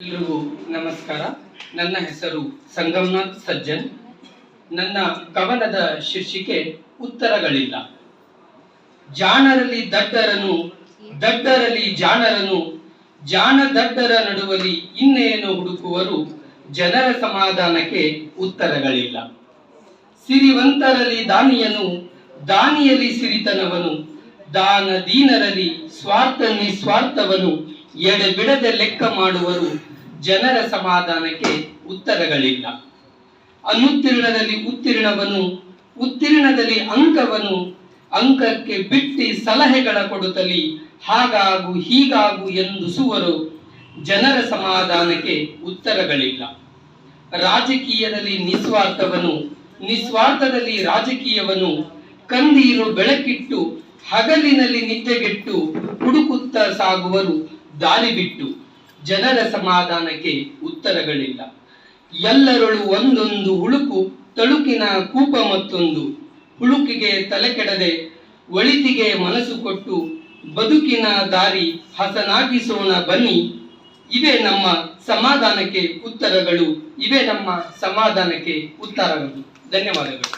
ಎಲ್ಲರಿಗೂ ನಮಸ್ಕಾರ. ನನ್ನ ಹೆಸರು ಸಂಗಮನಾಥ್ ಸಜ್ಜನ್. ನನ್ನ ಕವನದ ಶೀರ್ಷಿಕೆ ಉತ್ತರಗಳಿಲ್ಲ. ಜಾಣರಲ್ಲಿ ದಡ್ಡರನು, ದಡ್ಡರಲ್ಲಿ ಜಾಣರನು, ಜಾಣ ದಡ್ಡರ ನಡುವಲ್ಲಿ ಇನ್ನೇನು ಹುಡುಕುವರು, ಜನರ ಸಮಾಧಾನಕ್ಕೆ ಉತ್ತರಗಳಿಲ್ಲ. ಸಿರಿವಂತರಲ್ಲಿ ದಾನಿಯನು, ದಾನಿಯಲ್ಲಿ ಸಿರಿತನವನು, ದಾನ ದೀನರಲ್ಲಿ ಸ್ವಾರ್ಥ ನಿಸ್ವಾರ್ಥವನು, ಎಡೆಬಿಡದೆ ಲೆಕ್ಕ ಮಾಡುವರು, ಜನರ ಸಮಾಧಾನಕ್ಕೆ ಉತ್ತರಗಳಿಲ್ಲ. ಅನುತ್ತೀರ್ಣದಲ್ಲಿ ಉತ್ತೀರ್ಣವನು, ಉತ್ತೀರ್ಣದಲ್ಲಿ ಅಂಕವನು, ಅಂಕಕ್ಕೆ ಬಿಟ್ಟಿ ಸಲಹೆಗಳ ಕೊಡುತ್ತಲಿ, ಹಾಗಾಗು ಹೀಗಾಗು ಎಂದುಸುವರು, ಜನರ ಸಮಾಧಾನಕ್ಕೆ ಉತ್ತರಗಳಿಲ್ಲ. ರಾಜಕೀಯದಲ್ಲಿ ನಿಸ್ವಾರ್ಥವನು, ನಿಸ್ವಾರ್ಥದಲ್ಲಿ ರಾಜಕೀಯವನು, ಕಂದೀರು ಬೆಳಕಿಟ್ಟು ಹಗಲಿನಲ್ಲಿ ನಿದ್ದೆಗೆಟ್ಟು ಹುಡುಕುತ್ತಾ ಸಾಗುವರು ದಾರಿ ಬಿಟ್ಟು, ಜನರ ಸಮಾಧಾನಕ್ಕೆ ಉತ್ತರಗಳಿಲ್ಲ. ಎಲ್ಲರಳು ಒಂದೊಂದು ಹುಳುಕು, ತಳುಕಿನ ಕೂಪ ಮತ್ತೊಂದು, ಹುಳುಕಿಗೆ ತಲೆ ಕೆಡದೆ ಒಳಿತಿಗೆ ಮನಸ್ಸು ಕೊಟ್ಟು, ಬದುಕಿನ ದಾರಿ ಹಸನಾಗಿಸೋಣ ಬನ್ನಿ. ಇವೇ ನಮ್ಮ ಸಮಾಧಾನಕ್ಕೆ ಉತ್ತರಗಳು, ಇವೇ ನಮ್ಮ ಸಮಾಧಾನಕ್ಕೆ ಉತ್ತರಗಳು. ಧನ್ಯವಾದಗಳು.